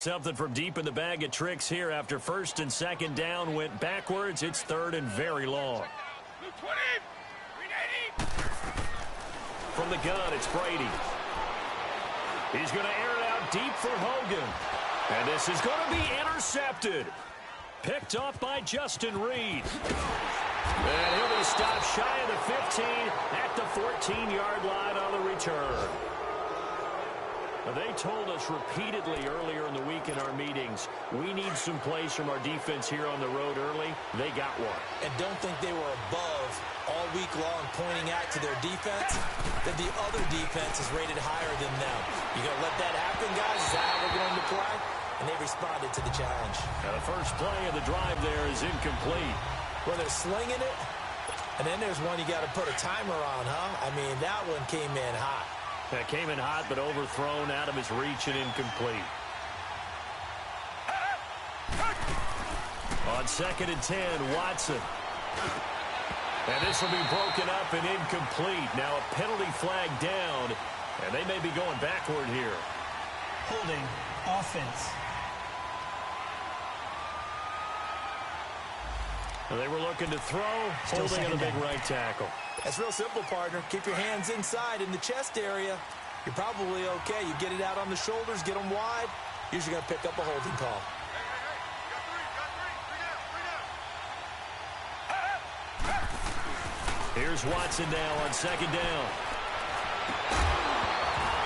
Something from deep in the bag of tricks here after first and second down went backwards. It's third and very long. From the gun, it's Brady. He's going to air it out deep for Hogan. And this is going to be intercepted. Picked off by Justin Reed. And he'll be stopped shy of the 15 at the 14-yard line on the return. They told us repeatedly earlier in the week in our meetings, we need some plays from our defense here on the road early. They got one. And don't think they were above all week long pointing out to their defense that the other defense is rated higher than them. You going to let that happen, guys? Is that how we're going to play? And they responded to the challenge. Now the first play of the drive there is incomplete. Well, they're slinging it, and then there's one you got to put a timer on, huh? I mean, that one came in hot. That came in hot, but overthrown, out of his reach and incomplete. On 2nd and 10, Watson. And this will be broken up and incomplete. Now a penalty flag down, and they may be going backward here. Holding offense. Well, they were looking to throw, holding on the big right tackle. That's real simple, partner. Keep your hands inside in the chest area. You're probably okay. You get it out on the shoulders, get them wide. Usually going to pick up a holding call. Here's Watson now on 2nd down.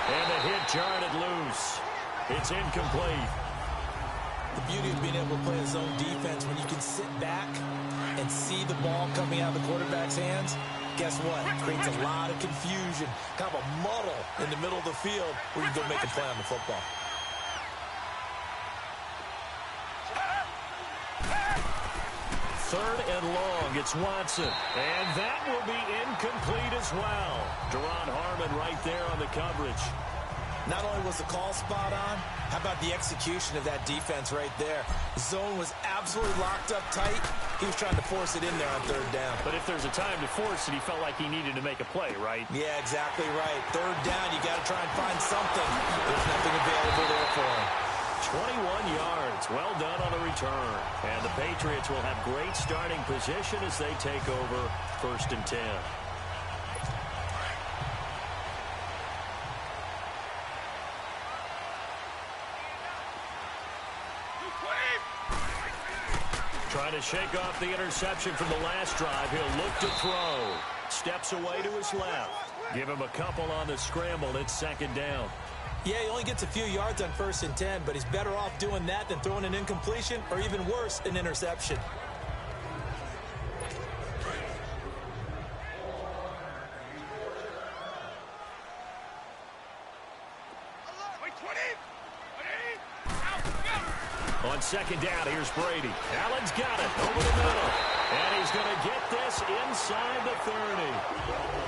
And the hit jarred it loose. It's incomplete. The beauty of being able to play a zone defense when you can sit back and see the ball coming out of the quarterback's hands, guess what? It creates a lot of confusion, kind of a muddle in the middle of the field where you can go make a play on the football. Third and long, it's Watson. And that will be incomplete as well. Deron Harmon right there on the coverage. Not only was the call spot on, how about the execution of that defense right there? Zone was absolutely locked up tight. He was trying to force it in there on 3rd down. But if there's a time to force it, he felt like he needed to make a play, right? Yeah, exactly right. 3rd down, you got to try and find something. There's nothing available there for him. 21 yards. Well done on the return. And the Patriots will have great starting position as they take over 1st and 10. Trying to shake off the interception from the last drive. He'll look to throw. Steps away to his left. Give him a couple on the scramble. It's 2nd down. Yeah, he only gets a few yards on 1st and 10, but he's better off doing that than throwing an incompletion or even worse, an interception. On 2nd down, here's Brady. Allen's got it over the middle. And he's going to get this inside the 30.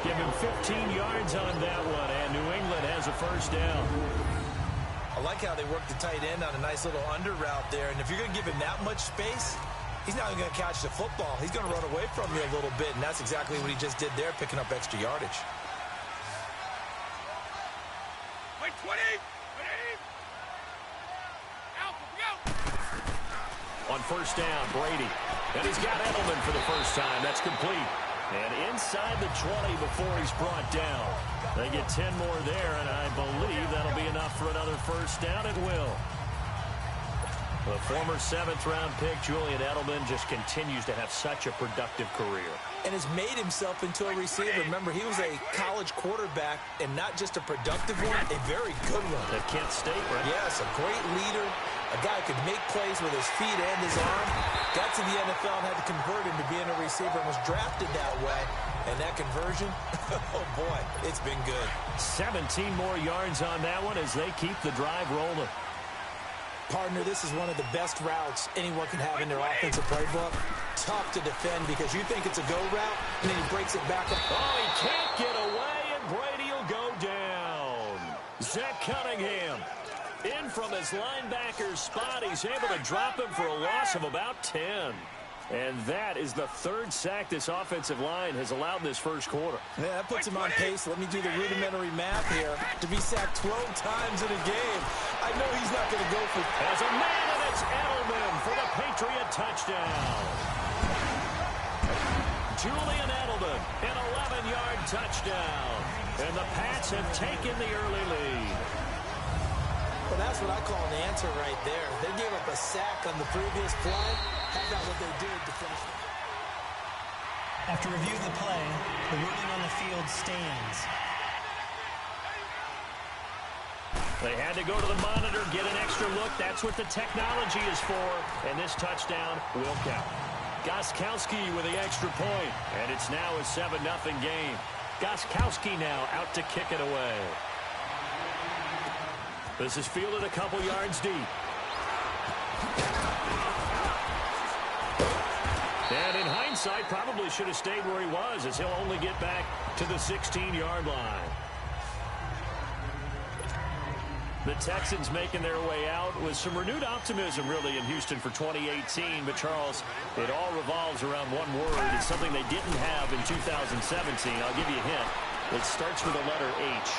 Give him 15 yards on that one, and New England has a 1st down. I like how they work the tight end on a nice little under route there. And if you're going to give him that much space, he's not going to catch the football. He's going to run away from you a little bit, and that's exactly what he just did there, picking up extra yardage. Wait, 20! On 1st down, Brady. And he's got Edelman for the first time. That's complete. And inside the 20 before he's brought down. They get 10 more there, and I believe that'll be enough for another 1st down. It will. The former 7th-round pick, Julian Edelman, just continues to have such a productive career. And has made himself into a receiver. Remember, he was a college quarterback, and not just a productive one, a very good one. At Kent State, right? Yes, a great leader, a guy who could make plays with his feet and his arm. Got to the NFL and had to convert into being a receiver and was drafted that way. And that conversion, oh boy, it's been good. 17 more yards on that one as they keep the drive rolling. Partner, this is one of the best routes anyone can have in their offensive playbook. Tough to defend because you think it's a go route, and then he breaks it back up. Oh, he can't get away, and Brady will go down. Zach Cunningham in from his linebacker's spot. He's able to drop him for a loss of about 10. And that is the 3rd sack this offensive line has allowed in this 1st quarter. Yeah, that puts him on pace. Let me do the rudimentary math here. To be sacked 12 times in a game. I know he's not going to go for... As a man, and it's Edelman for the Patriot touchdown. Julian Edelman, an 11-yard touchdown. And the Pats have taken the early lead. Well, that's what I call an answer right there. They gave up a sack on the previous play. How about what they did to finish? After review of the play, the ruling on the field stands. They had to go to the monitor, get an extra look. That's what the technology is for. And this touchdown will count. Gostkowski with the extra point. And it's now a 7-0 game. Gostkowski now out to kick it away. This is fielded a couple yards deep. And in hindsight, probably should have stayed where he was, as he'll only get back to the 16-yard line. The Texans making their way out with some renewed optimism, really, in Houston for 2018. But, Charles, it all revolves around one word. It's something they didn't have in 2017. I'll give you a hint. It starts with the letter H.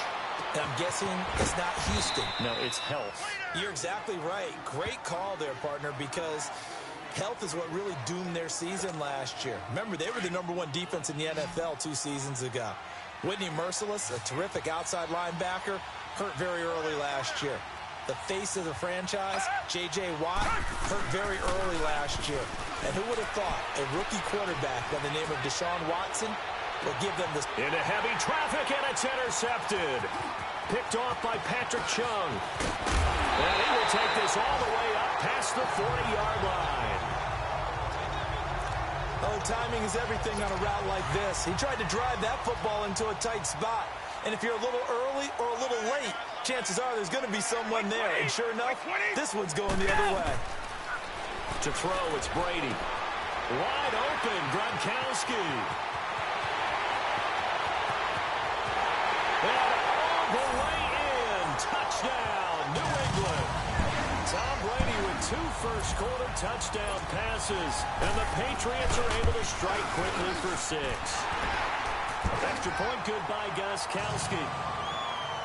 And I'm guessing it's not Houston. No, it's health. You're exactly right. Great call there, partner, because health is what really doomed their season last year. Remember, they were the #1 defense in the NFL 2 seasons ago. Whitney Merciless, a terrific outside linebacker, hurt very early last year. The face of the franchise, J.J. Watt, hurt very early last year. And who would have thought a rookie quarterback by the name of Deshaun Watson would give them this... Into heavy traffic, and it's intercepted. Picked off by Patrick Chung. And he will take this all the way up past the 40-yard line. Oh, timing is everything on a route like this. He tried to drive that football into a tight spot. And if you're a little early or a little late, chances are there's going to be someone there. And sure enough, this one's going the other way. To throw, it's Brady. Wide open, Gronkowski. And all the way in. Touchdown, New England. Tom Brady with 2 first-quarter touchdown passes. And the Patriots are able to strike quickly for 6. Extra point good by Gostkowski.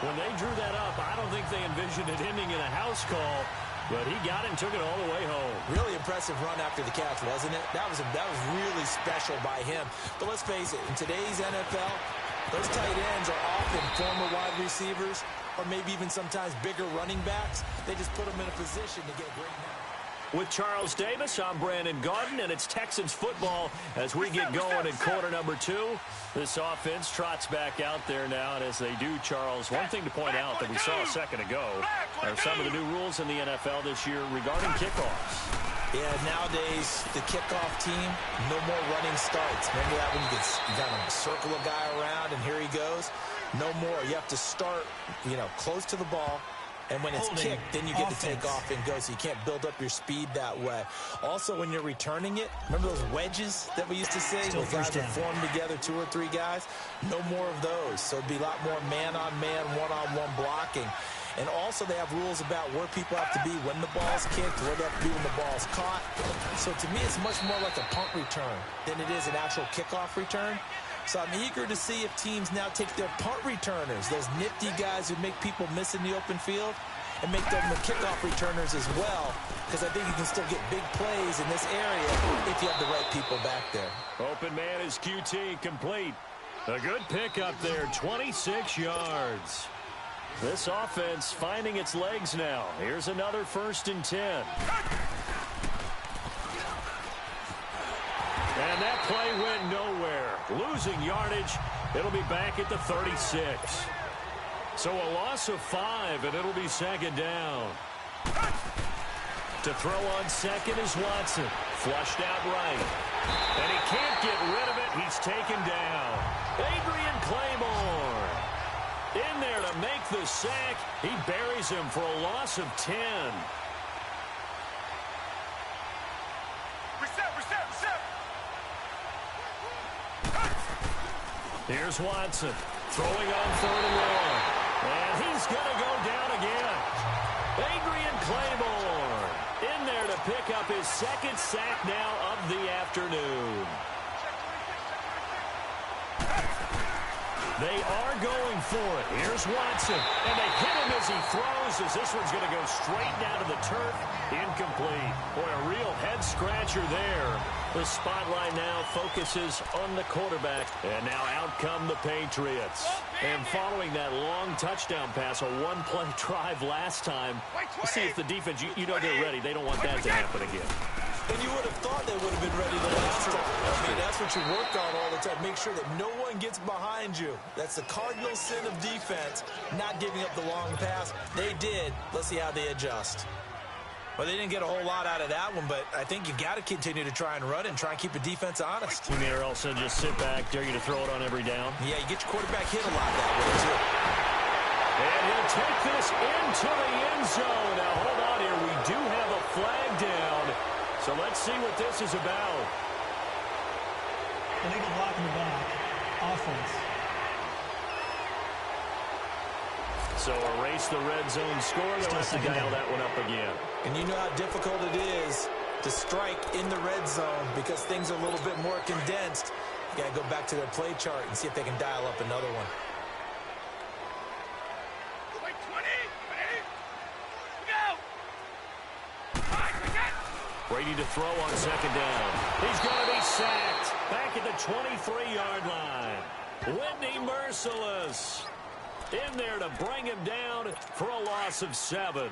When they drew that up, I don't think they envisioned it ending in a house call, but he got it and took it all the way home. Really impressive run after the catch, wasn't it? That was really special by him. But let's face it, in today's NFL, those tight ends are often former wide receivers or maybe even sometimes bigger running backs. They just put them in a position to get a great match. With Charles Davis, I'm Brandon Gaudin, and it's Texans football as we get going in quarter number 2. This offense trots back out there now, and as they do, Charles, one thing to point out that we saw a second ago are some of the new rules in the NFL this year regarding kickoffs. Yeah, nowadays, the kickoff team, no more running starts. Remember that when you kind of circle a guy around and here he goes? No more. You have to start, close to the ball. And when it's kicked, then you get to take off and go, so you can't build up your speed that way. Also, when you're returning it, remember those wedges that we used to say? Where guys would form together, 2 or 3 guys? No more of those. So it'd be a lot more man-on-man, one-on-one blocking. And also, they have rules about where people have to be when the ball's kicked, where they have to be when the ball's caught. So to me, it's much more like a punt return than it is an actual kickoff return. So I'm eager to see if teams now take their punt returners, those nifty guys who make people miss in the open field, and make them the kickoff returners as well, because I think you can still get big plays in this area if you have the right people back there. Open man is QT, complete. A good pickup there, 26 yards. This offense finding its legs now. Here's another 1st and 10. And that play went nowhere. Losing yardage. It'll be back at the 36. So a loss of 5, and it'll be 2nd down. To throw on 2nd is Watson. Flushed out right. And he can't get rid of it. He's taken down. Adrian Claymore in there to make the sack. He buries him for a loss of 10. Here's Watson throwing on 3rd and 1. And he's going to go down again. Adrian Claymore in there to pick up his 2nd sack now of the afternoon. They are going for it. Here's Watson. And they hit him as he throws, as this one's going to go straight down to the turf. Incomplete. Boy, a real head-scratcher there. The spotlight now focuses on the quarterback. And now out come the Patriots. And following that long touchdown pass, a one-play drive last time, you see if the defense, you know they're ready. They don't want that to happen again. And you would have thought they would have been ready the last time. I mean, that's what you work on all the time. Make sure that no one gets behind you. That's the cardinal sin of defense, not giving up the long pass. They did. Let's see how they adjust. Well, they didn't get a whole lot out of that one, but I think you got to continue to try and run and try and keep the defense honest. You mean, or also just sit back, dare you to throw it on every down? Yeah, you get your quarterback hit a lot that way, too. And he'll take this into the end zone. Now, hold on here. We do have a flag down. So let's see what this is about. Illegal block in the back. Offense. So erase the red zone score. They'll have to dial that one up again. And you know how difficult it is to strike in the red zone because things are a little bit more condensed. You got to go back to their play chart and see if they can dial up another one. Brady to throw on second down. He's going to be sacked. Back at the 23-yard line. Whitney Merciless in there to bring him down for a loss of 7.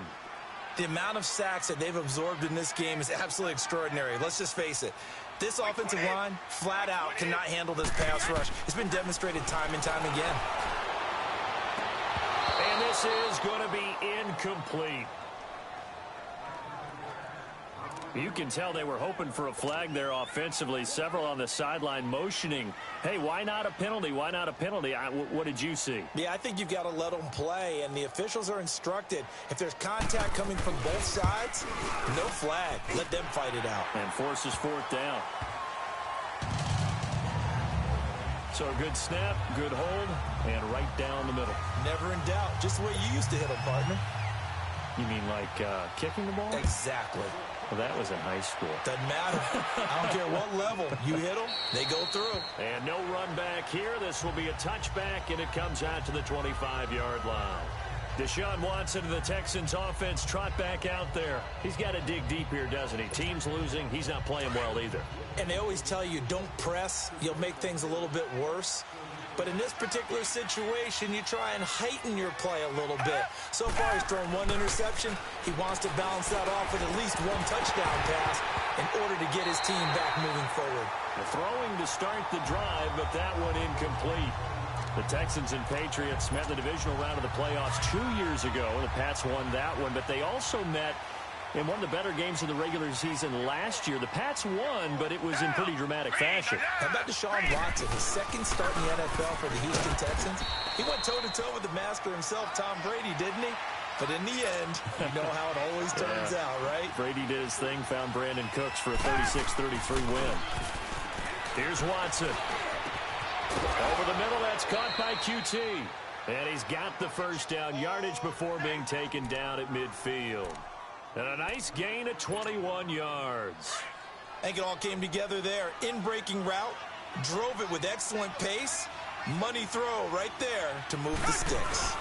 The amount of sacks that they've absorbed in this game is absolutely extraordinary. Let's just face it. This offensive line, flat out, cannot handle this pass rush. It's been demonstrated time and time again. And this is going to be incomplete. You can tell they were hoping for a flag there offensively. Several on the sideline motioning. Hey, why not a penalty? Why not a penalty? What did you see? Yeah, I think you've got to let them play, and the officials are instructed. If there's contact coming from both sides, no flag. Let them fight it out. And forces fourth down. So a good snap, good hold, and right down the middle. Never in doubt. Just the way you used to hit them, partner. You mean like kicking the ball? Exactly. Well, that was in high school. Doesn't matter. I don't care what level. You hit them, they go through. And no run back here. This will be a touchback, and it comes out to the 25-yard line. Deshaun Watson of the Texans offense trot back out there. He's got to dig deep here, doesn't he? Team's losing. He's not playing well either. And they always tell you, don't press. You'll make things a little bit worse. But in this particular situation, you try and heighten your play a little bit. So far, he's thrown one interception. He wants to balance that off with at least one touchdown pass in order to get his team back moving forward. Throwing to start the drive, but that one incomplete. The Texans and Patriots met in the divisional round of the playoffs 2 years ago. The Pats won that one, but they also met in one of the better games of the regular season last year. The Pats won, but it was in pretty dramatic fashion. How about Deshaun Watson, his second start in the NFL for the Houston Texans? He went toe-to-toe with the master himself, Tom Brady, didn't he? But in the end, you know how it always turns out, right? Brady did his thing, found Brandon Cooks for a 36-33 win. Here's Watson. Over the middle, that's caught by QT. And he's got the first down yardage before being taken down at midfield. And a nice gain of 21 yards. I think it all came together there. In-breaking route, drove it with excellent pace. Money throw right there to move the sticks.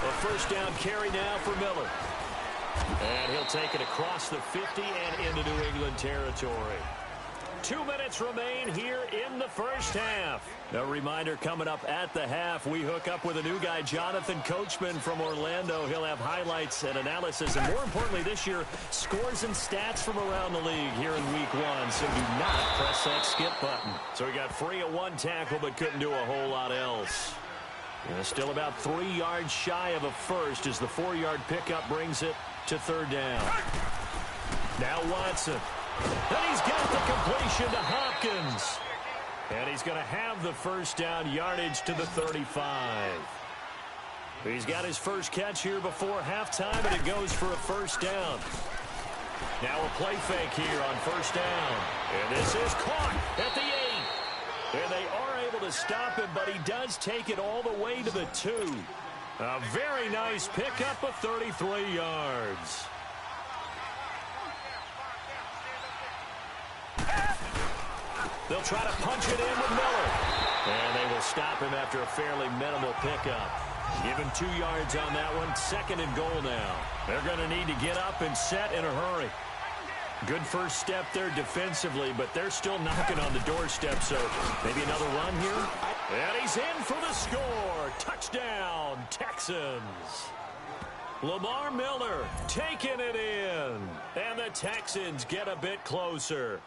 A first down carry now for Miller. And he'll take it across the 50 and into New England territory. 2 minutes remain here in the first half. A reminder coming up at the half, we hook up with a new guy, Jonathan Coachman from Orlando. He'll have highlights and analysis, and more importantly this year, scores and stats from around the league here in week 1. So do not press that skip button. So he got free of one tackle, but couldn't do a whole lot else. And still about 3 yards shy of a first as the 4-yard pickup brings it to third down. Now Watson. And he's got the completion to Hopkins. And he's going to have the first down yardage to the 35. He's got his first catch here before halftime, and it goes for a first down. Now a play fake here on first down. And this is caught at the 8. And they are able to stop him, but he does take it all the way to the 2. A very nice pickup of 33 yards. They'll try to punch it in with Miller. And they will stop him after a fairly minimal pickup. Give him 2 yards on that one. 2nd and goal now. They're going to need to get up and set in a hurry. Good first step there defensively, but they're still knocking on the doorstep, so maybe another run here. And he's in for the score. Touchdown, Texans. Lamar Miller taking it in. And the Texans get a bit closer.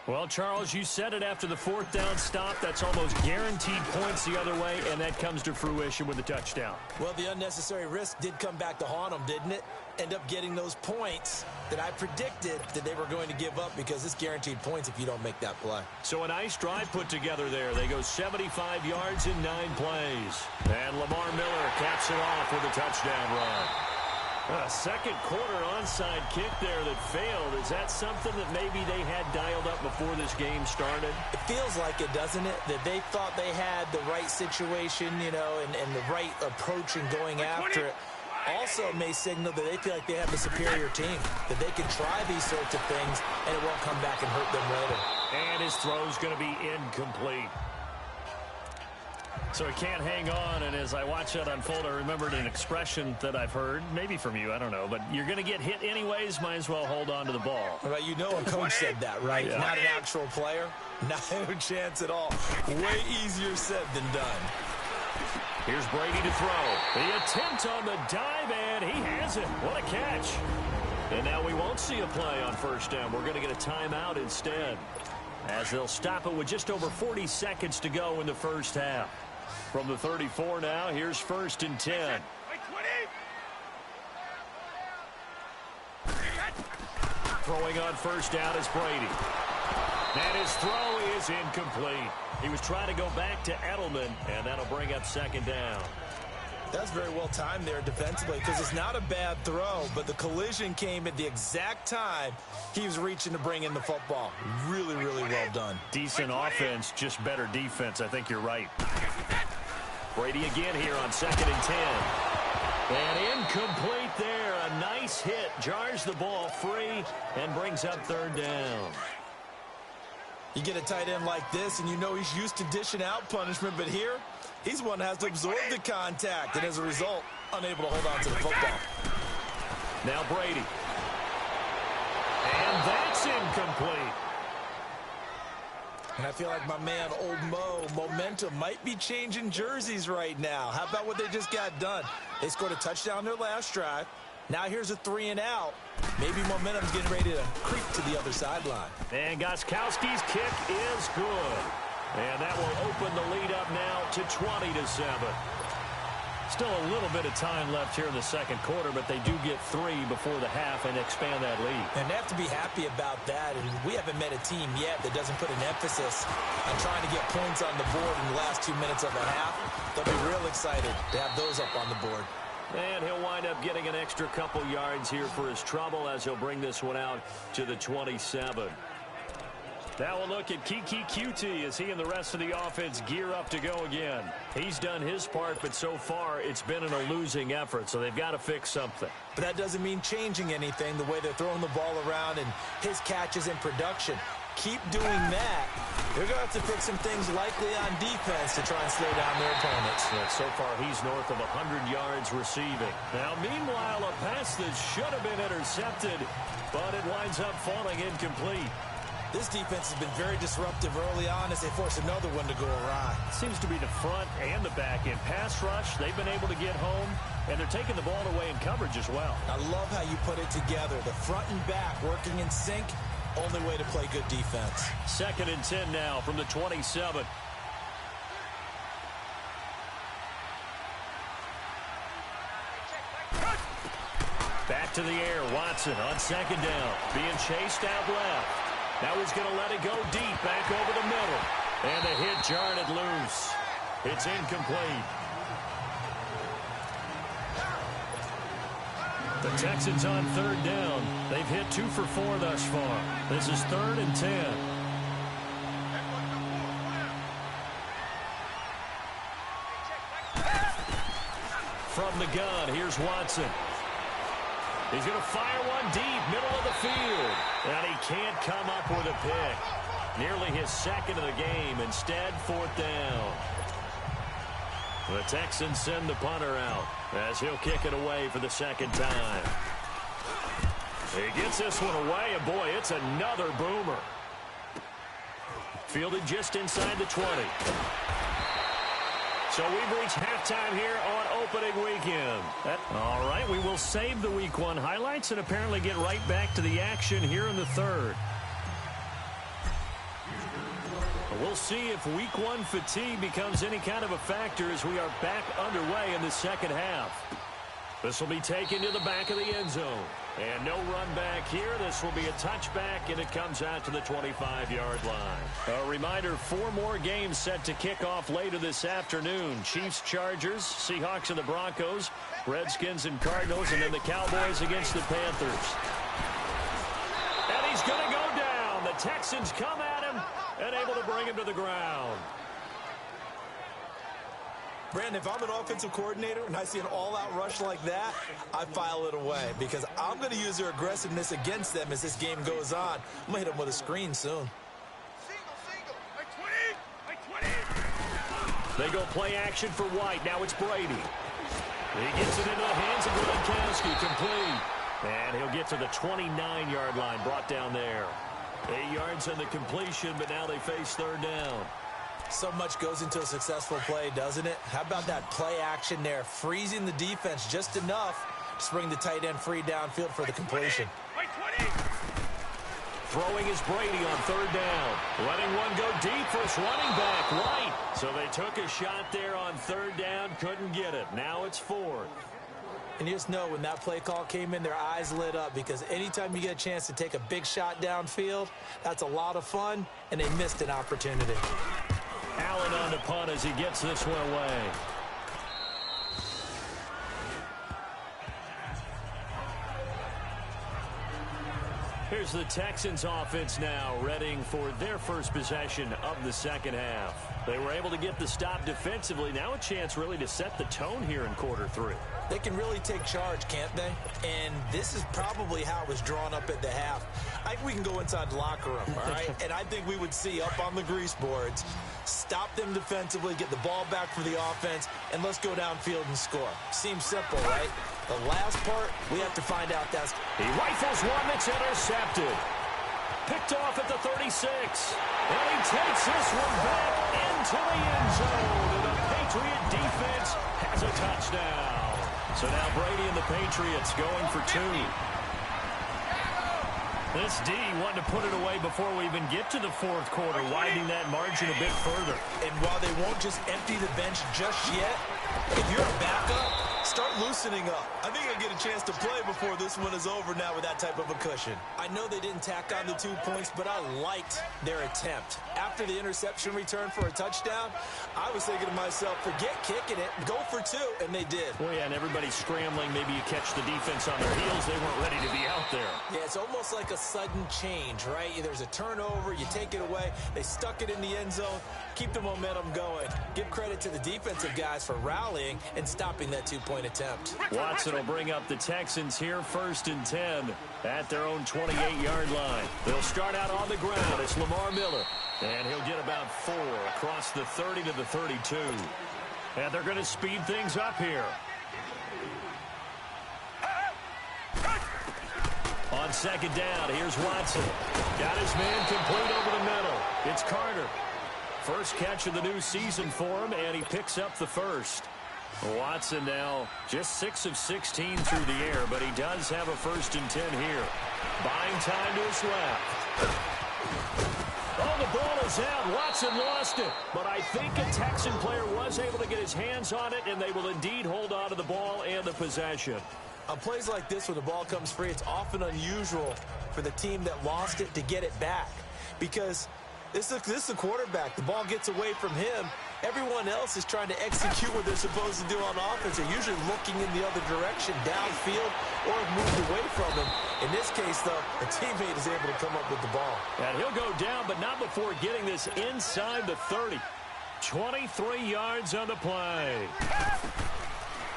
Well, Charles, you said it after the 4th down stop. That's almost guaranteed points the other way, and that comes to fruition with a touchdown. Well, the unnecessary risk did come back to haunt them, didn't it? End up getting those points that I predicted that they were going to give up because it's guaranteed points if you don't make that play. So a nice drive put together there. They go 75 yards in 9 plays. And Lamar Miller caps it off with a touchdown run. A second quarter onside kick there that failed. Is that something that maybe they had dialed up before this game started? It feels like it, doesn't it? That they thought they had the right situation, you know, and the right approach in going after it. Also may signal that they feel like they have the superior team, that they can try these sorts of things, and it won't come back and hurt them later. And his throw's going to be incomplete. So he can't hang on, and as I watch that unfold, I remembered an expression that I've heard, maybe from you, I don't know, but you're going to get hit anyways, might as well hold on to the ball. Well, you know a coach said that, right? Yeah. Not an actual player. No chance at all. Way easier said than done. Here's Brady to throw. The attempt on the dive, and he has it. What a catch. And now we won't see a play on 1st down. We're going to get a timeout instead, as they'll stop it with just over 40 seconds to go in the first half. From the 34 now, here's 1st and 10. Throwing on 1st down is Brady. And his throw is incomplete. He was trying to go back to Edelman, and that'll bring up 2nd down. That's very well timed there defensively because it's not a bad throw, but the collision came at the exact time he was reaching to bring in the football. Really, really well done. Decent offense, just better defense. I think you're right. Brady again here on 2nd and 10. And incomplete there. A nice hit. Jars the ball free and brings up 3rd down. You get a tight end like this, and you know he's used to dishing out punishment, but here, he's one that has to absorb the contact, and as a result, unable to hold on to the football. Now Brady. And that's incomplete. And I feel like my man, Old Mo, momentum might be changing jerseys right now. How about what they just got done? They scored a touchdown their last drive. Now here's a 3 and out. Maybe momentum's getting ready to creep to the other sideline. And Gostkowski's kick is good. And that will open the lead up now to 20-7. Still a little bit of time left here in the 2nd quarter, but they do get 3 before the half and expand that lead. And they have to be happy about that. And we haven't met a team yet that doesn't put an emphasis on trying to get points on the board in the last 2 minutes of a half. They'll be real excited to have those up on the board. And he'll wind up getting an extra couple yards here for his trouble as he'll bring this one out to the 27. Now we'll look at ki11erfat9's as he and the rest of the offense gear up to go again. He's done his part, but so far it's been in a losing effort, so they've got to fix something. But that doesn't mean changing anything, the way they're throwing the ball around and his catches in production. Keep doing that. They're going to have to fix some things likely on defense to try and slow down their opponents. Yeah, so far he's north of 100 yards receiving. Now, meanwhile, a pass that should have been intercepted, but it winds up falling incomplete. This defense has been very disruptive early on as they force another one to go awry. Seems to be the front and the back end. Pass rush, they've been able to get home, and they're taking the ball away in coverage as well. I love how you put it together. The front and back working in sync. Only way to play good defense. 2nd and 10 now from the 27. Back to the air. Watson on 2nd down. Being chased out left. Now he's going to let it go deep. Back over the middle. And the hit jarred it loose. It's incomplete. The Texans on 3rd down. They've hit 2 for 4 thus far. This is 3rd and 10. From the gun, here's Watson. He's going to fire one deep, middle of the field. And he can't come up with a pick. Nearly his 2nd of the game. Instead, 4th down. The Texans send the punter out as he'll kick it away for the second time. He gets this one away, and boy, it's another boomer. Fielded just inside the 20. So we've reached halftime here on opening weekend. All right, we will save the Week 1 highlights and apparently get right back to the action here in the third. We'll see if Week 1 fatigue becomes any kind of a factor as we are back underway in the second half. This will be taken to the back of the end zone. And no run back here. This will be a touchback, and it comes out to the 25-yard line. A reminder, 4 more games set to kick off later this afternoon. Chiefs, Chargers, Seahawks, and the Broncos, Redskins and Cardinals, and then the Cowboys against the Panthers. And he's going to go down. The Texans come at him and able to bring him to the ground. Brandon, if I'm an offensive coordinator and I see an all-out rush like that, I file it away because I'm going to use their aggressiveness against them as this game goes on. I'm going to hit them with a screen soon. By 20! By 20! They go play action for White. Now it's Brady. He gets it into the hands of Gronkowski, complete. And he'll get to the 29-yard line, brought down there. 8 yards on the completion, but now they face third down. So much goes into a successful play, doesn't it? How about that play action there, freezing the defense just enough to bring the tight end free downfield for the completion. By 20! Throwing is Brady on third down. Letting one go deep for his running back, White. So they took a shot there on third down, couldn't get it. Now it's fourth. And you just know when that play call came in, their eyes lit up because anytime you get a chance to take a big shot downfield, that's a lot of fun, and they missed an opportunity. Allen on the punt as he gets this one away. Here's the Texans offense now, readying for their first possession of the second half. They were able to get the stop defensively. Now a chance really to set the tone here in quarter 3. They can really take charge, can't they? And this is probably how it was drawn up at the half. I think we can go inside the locker room, all right? And I think we would see up on the grease boards, stop them defensively, get the ball back for the offense, and let's go downfield and score. Seems simple, right? The last part, we have to find out that's... He rifles one that's intercepted. Picked off at the 36. And he takes this one back into the end zone. And the Patriot defense has a touchdown. So now Brady and the Patriots going for 2. This D wanted to put it away before we even get to the fourth quarter, widening that margin a bit further. And while they won't just empty the bench just yet, if you're a backup, start loosening up. I think I'll get a chance to play before this one is over now with that type of a cushion. I know they didn't tack on the 2 points, but I liked their attempt. After the interception return for a touchdown, I was thinking to myself, forget kicking it, go for 2, and they did. Well, yeah, and everybody's scrambling. Maybe you catch the defense on their heels. They weren't ready to be out there. Yeah, it's almost like a sudden change, right? There's a turnover, you take it away, they stuck it in the end zone, keep the momentum going. Give credit to the defensive guys for rallying and stopping that 2-point attempt. Watson will bring up the Texans here, 1st and 10 at their own 28-yard line. They'll start out on the ground. It's Lamar Miller, and he'll get about 4 across the 30 to the 32. And they're going to speed things up here. On second down, here's Watson. Got his man complete over the middle. It's Carter. First catch of the new season for him, and he picks up the first. Watson now just 6 of 16 through the air, but he does have a 1st and 10 here. Buying time to his left. Oh, the ball is out. Watson lost it. But I think a Texan player was able to get his hands on it, and they will indeed hold on to the ball and the possession. On plays like this, when the ball comes free, it's often unusual for the team that lost it to get it back. Because this is the quarterback. The ball gets away from him. Everyone else is trying to execute what they're supposed to do on offense. They're usually looking in the other direction, downfield, or have moved away from him. In this case, though, a teammate is able to come up with the ball. And he'll go down, but not before getting this inside the 30. 23 yards on the play.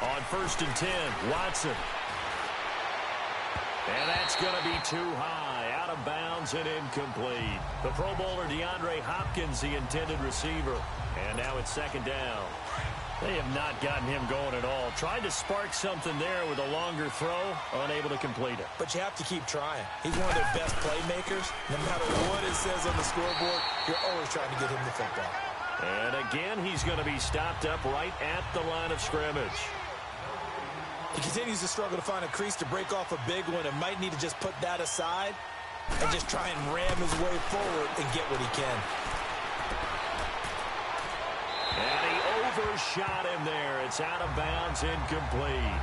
On 1st and 10, Watson. And that's going to be too high, out of bounds and incomplete. The Pro Bowler DeAndre Hopkins, the intended receiver. And now it's 2nd down. They have not gotten him going at all. Tried to spark something there with a longer throw, unable to complete it. But you have to keep trying. He's one of their best playmakers. No matter what it says on the scoreboard, you're always trying to get him the football. And again, he's going to be stopped up right at the line of scrimmage. He continues to struggle to find a crease to break off a big one and might need to just put that aside and just try and ram his way forward and get what he can. And he overshot him there. It's out of bounds, incomplete.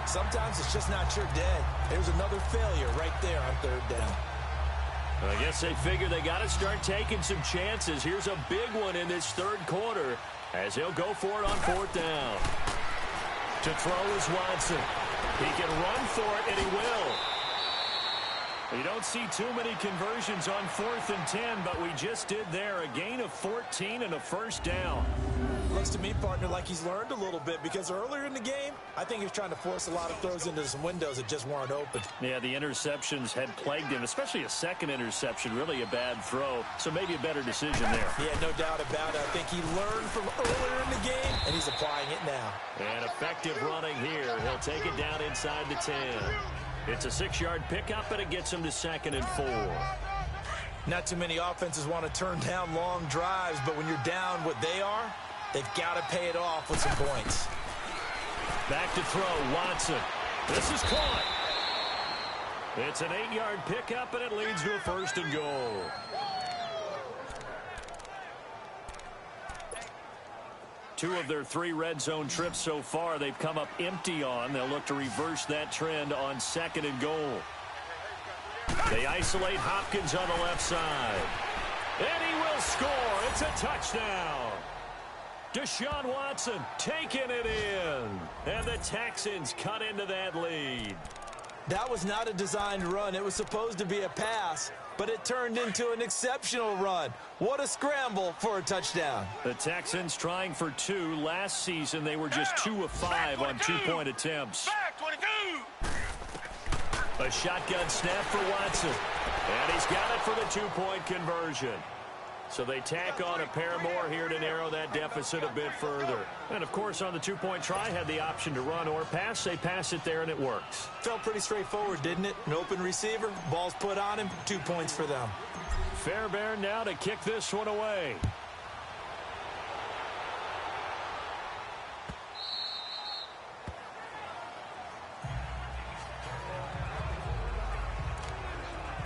Sometimes it's just not your day. There's another failure right there on third down. I guess they figure they got to start taking some chances. Here's a big one in this third quarter as he'll go for it on fourth down. To throw is Watson. He can run for it, and he will. You don't see too many conversions on 4th and 10, but we just did there. A gain of 14 and a first down. Looks to me, partner, like he's learned a little bit because earlier in the game, I think he was trying to force a lot of throws into some windows that just weren't open. Yeah, the interceptions had plagued him, especially a second interception, really a bad throw. So maybe a better decision there. Yeah, no doubt about it. I think he learned from earlier in the game, and he's applying it now. And effective running here. He'll take it down inside the 10. It's a 6-yard pickup, and it gets him to 2nd and 4. Not too many offenses want to turn down long drives, but when you're down what they are, they've got to pay it off with some points. Back to throw, Watson. This is caught. It's an 8-yard pickup, and it leads to a 1st and goal. Two of their 3 red zone trips so far, they've come up empty on. They'll look to reverse that trend on 2nd and goal. They isolate Hopkins on the left side. And he will score. It's a touchdown. Deshaun Watson taking it in. And the Texans cut into that lead. That was not a designed run. It was supposed to be a pass, but it turned into an exceptional run. What a scramble for a touchdown. The Texans trying for 2. Last season, they were just 2 of 5 on 2-point attempts. A shotgun snap for Watson. And he's got it for the 2-point conversion. So they tack on a pair more here to narrow that deficit a bit further. And, of course, on the 2-point try, had the option to run or pass. They pass it there, and it works. Felt pretty straightforward, didn't it? An open receiver, ball's put on him, 2 points for them. Fairbairn now to kick this one away.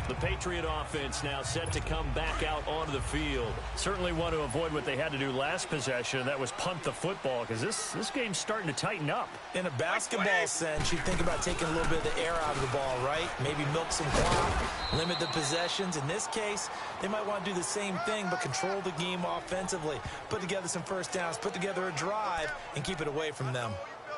The Patriot offense now set to come back out onto the field. Certainly want to avoid what they had to do last possession. That was punt the football, because this game's starting to tighten up. In a basketball sense, you think about taking a little bit of the air out of the ball, right? Maybe milk some clock, limit the possessions. In this case, they might want to do the same thing, but control the game offensively. Put together some first downs, put together a drive, and keep it away from them.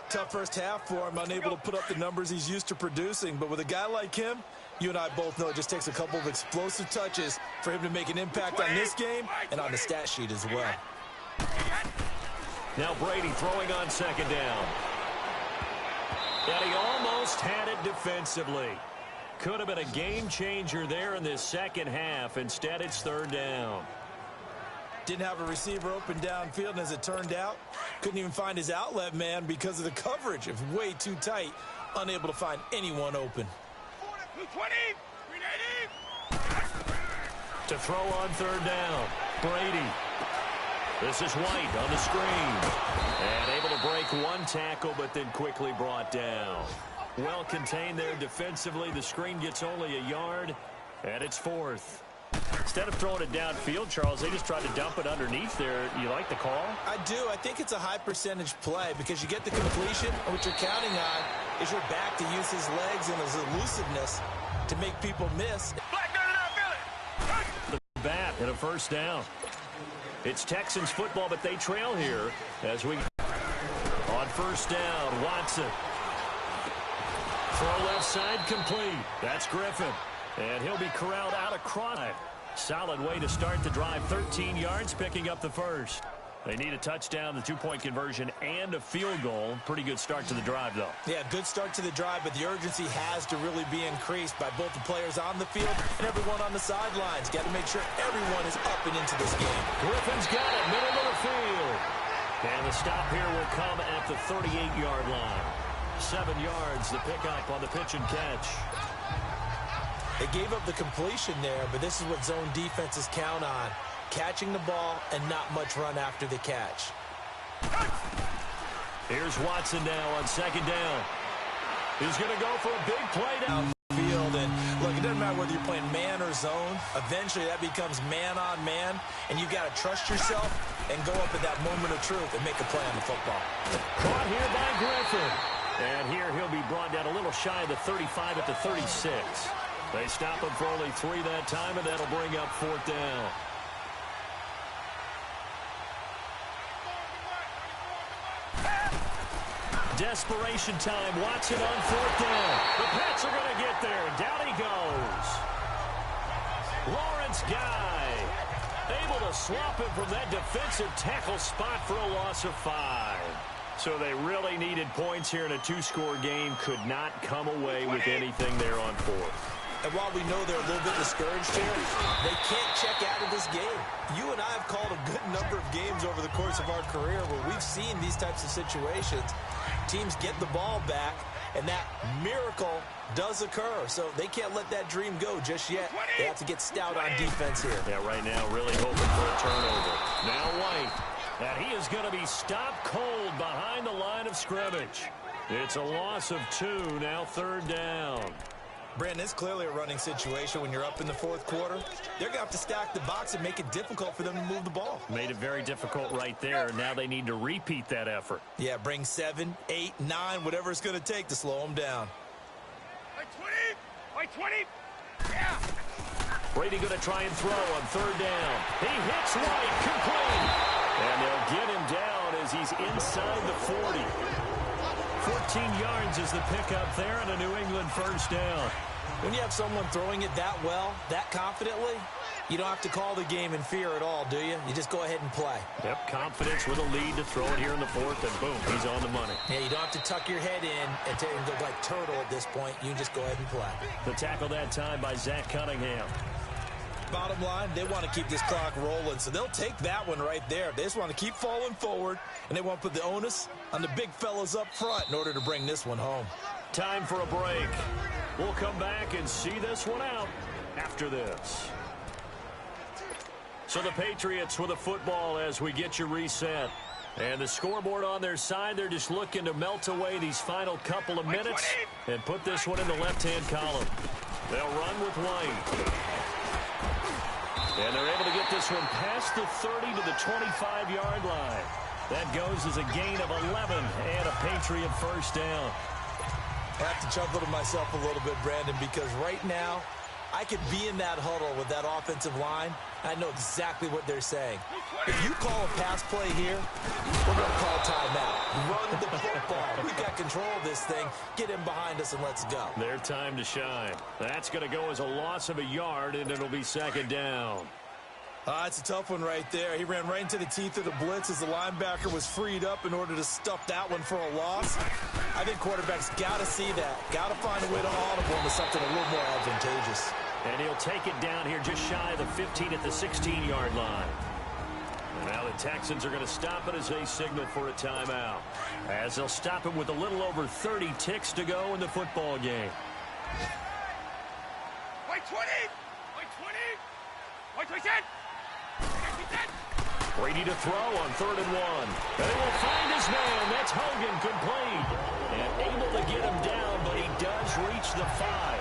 Tough first half for him, unable to put up the numbers he's used to producing. But with a guy like him, you and I both know it just takes a couple of explosive touches for him to make an impact on this game and on the stat sheet as well. Now Brady throwing on 2nd down. And he almost had it defensively. Could have been a game changer there in this second half. Instead, it's 3rd down. Didn't have a receiver open downfield, and as it turned out, couldn't even find his outlet man because of the coverage. It was way too tight, unable to find anyone open. 20, to throw on 3rd down. Brady. This is White on the screen. And able to break one tackle, but then quickly brought down. Well contained there defensively. The screen gets only a yard, and it's 4th. Instead of throwing it downfield, Charles, they just tried to dump it underneath there. You like the call? I do. I think it's a high percentage play because you get the completion, and what you're counting on is your back to use his legs and his elusiveness to make people miss. The bat and a 1st down. It's Texans football, but they trail here as we on 1st down. Watson. Throw left side complete. That's Griffin. And he'll be corralled out across. Solid way to start the drive. 13 yards, picking up the 1st. They need a touchdown, the 2-point conversion, and a field goal. Pretty good start to the drive, though. Yeah, good start to the drive, but the urgency has to really be increased by both the players on the field and everyone on the sidelines. Got to make sure everyone is up and into this game. Griffin's got it, middle of the field. And the stop here will come at the 38-yard line. 7 yards, the pickup on the pitch and catch. They gave up the completion there, but this is what zone defenses count on. Catching the ball and not much run after the catch. Here's Watson now on second down. He's going to go for a big play down the field. And look, it doesn't matter whether you're playing man or zone. Eventually that becomes man on man, and you got to trust yourself and go up at that moment of truth and make a play on the football. Caught here by Griffin. And here he'll be brought down a little shy of the 35 at the 36. They stop him for only 3 that time, and that'll bring up 4th down. Desperation time. Watson on 4th down. The Pats are going to get there. Down he goes. Lawrence Guy able to swap him from that defensive tackle spot for a loss of 5. So they really needed points here in a 2-score game. Could not come away with anything there on 4th. And while we know they're a little bit discouraged here, they can't check out of this game. You and I have called a good number of games over the course of our career where we've seen these types of situations. Teams get the ball back, and that miracle does occur. So they can't let that dream go just yet. They have to get stout on defense here. Yeah, right now really hoping for a turnover. Now White. And he is going to be stopped cold behind the line of scrimmage. It's a loss of 2, now 3rd down. Brandon, it's clearly a running situation when you're up in the 4th quarter. They're going to have to stack the box and make it difficult for them to move the ball. Made it very difficult right there. Now they need to repeat that effort. Yeah, bring 7, 8, 9, whatever it's going to take to slow them down. By 20! Yeah! Brady going to try and throw on 3rd down. He hits White, complete. And they'll get him down as he's inside the 40. 14 yards is the pickup there and a New England 1st down. When you have someone throwing it that well, that confidently, you don't have to call the game in fear at all, do you? You just go ahead and play. Yep, confidence with a lead to throw it here in the 4th, and boom, he's on the money. Yeah, you don't have to tuck your head in and go like turtle at this point. You just go ahead and play. The tackle that time by Zach Cunningham. Bottom line, they want to keep this clock rolling, so they'll take that one right there. They just want to keep falling forward, and they want to put the onus on the big fellas up front in order to bring this one home. Time for a break. We'll come back and see this one out after this. So the Patriots with a football as we get you reset. And the scoreboard on their side, they're just looking to melt away these final couple of minutes and put this one in the left-hand column. They'll run with White. And they're able to get this one past the 30 to the 25-yard line. That goes as a gain of 11 and a Patriot 1st down. I have to chuckle to myself a little bit, Brandon, because right now I could be in that huddle with that offensive line. I know exactly what they're saying. If you call a pass play here, we're going to call timeout. Run the football. We got control of this thing. Get him behind us and let's go. Their time to shine. That's going to go as a loss of a yard, and it'll be 2nd down. It's a tough one right there. He ran right into the teeth of the blitz as the linebacker was freed up in order to stuff that one for a loss. I think quarterbacks got to see that. Got to find a way to audible into something a little more advantageous. And he'll take it down here just shy of the 15 at the 16-yard line. And now the Texans are going to stop it as they signal for a timeout. As they'll stop him with a little over 30 ticks to go in the football game. By 20! By 20! By 20! Brady to throw on 3rd and 1. And he will find his man. That's Hogan, complete. And able to get him down, but he does reach the 5.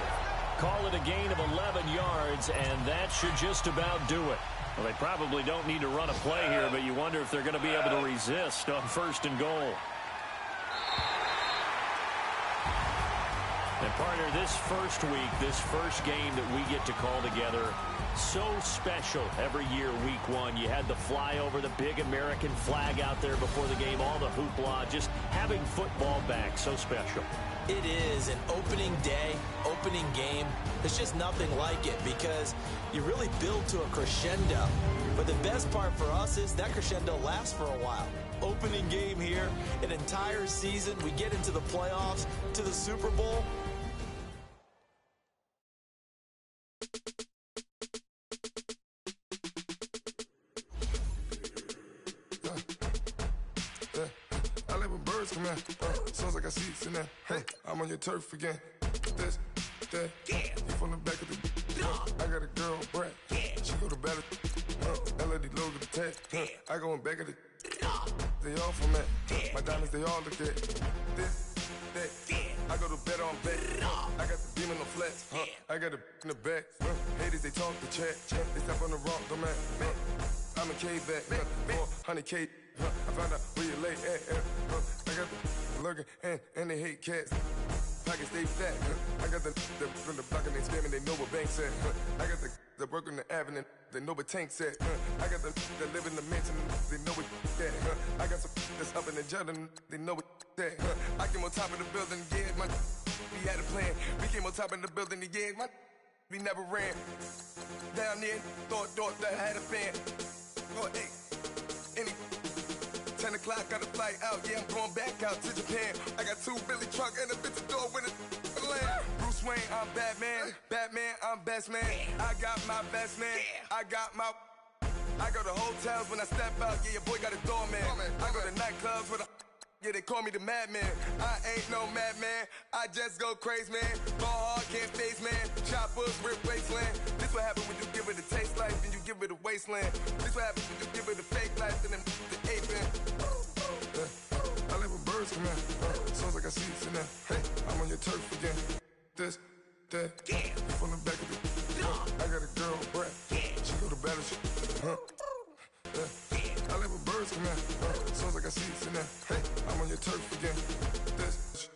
Call it a gain of 11 yards, and that should just about do it. Well, they probably don't need to run a play here, but you wonder if they're going to be able to resist on 1st and goal. And partner, this first week, this first game that we get to call together, so special every year, week 1. You had the flyover, the big American flag out there before the game, all the hoopla, just having football back, so special. It is an opening day, opening game. There's just nothing like it because you really build to a crescendo. But the best part for us is that crescendo lasts for a while. Opening game here, an entire season. We get into the playoffs, to the Super Bowl. come in. Sounds like I seats in there. I'm on your turf again. This, that, you from the back of the. I got a girl, Brett. She go to battle. LAD logo the tag. I go in back of the. They all from that. My diamonds, they all look at. This, that. I go to bed on bed. I got the demon on flats. I got the in the back. Haters, they talk the chat. They step on the rock, don't man. I'm a K-back. 400K. I found out where you lay at. I got the lurking and they hate cats. Pockets stay fat. I got the from the block and they scamming, they know what banks at. I got the work on the avenue, they know what tanks at. I got the that live in the mansion, they know what that. I got some that's up in the Jordan, they know what that. I came on top of the building, yeah, my we had a plan. We came on top of the building, yeah, my we never ran. Down there, thought that I had a fan. Oh, hey, any 10 o'clock, got a flight out, yeah, I'm going back out to Japan. I got 2 Billy truck and a bitch door with a land. Bruce Wayne, I'm Batman. Batman, I'm best man. I got my best man. I got my. I go to hotels when I step out, yeah, your boy got a doorman. I go to nightclubs with a. Yeah, they call me the madman. I ain't no madman. I just go crazy, man. Ball hard, can't face, man. Choppers, rip wasteland. This what happens when you give it a taste life and you give it a wasteland. This what happens when you give it a fake life and then the ape in. I live with birds come in. Sounds like I see it in there. Hey, I'm on your turf again. This, that, you from the back of the. I got a girl, Brett. She go to battle. I live with birds come in. Sounds like I see it in there. Hey, I'm on your turf again. This,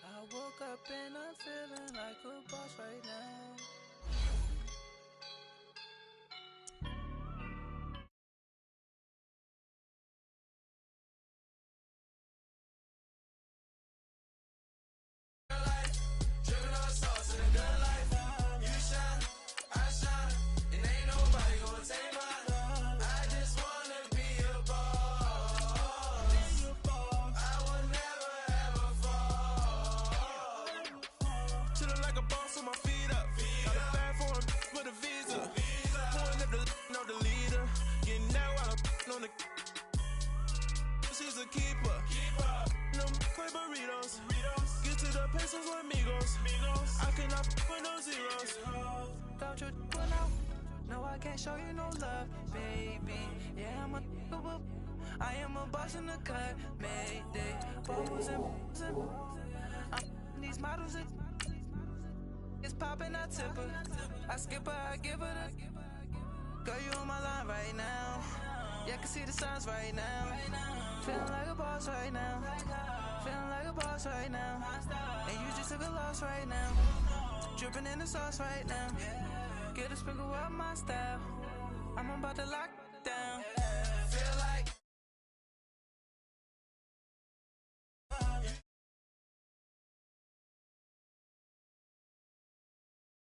I woke up and I'm feeling like a boss right now. She's a keeper. No quick burritos. Get to the pesos with amigos. I cannot with no zeros. Don't you pull out? No, I can't show you no love, baby. Yeah, I am a boss in the cut, Mayday. Bubbles and I'm these models. It's popping, I tip her. I skip her, I give her the. Girl, you on my line right now. Yeah, I can see the signs right now. Feeling like a boss right now. Feeling like a boss right now. And you just took a loss right now. Dripping in the sauce right now. Get a sprinkle up my style. I'm about to lock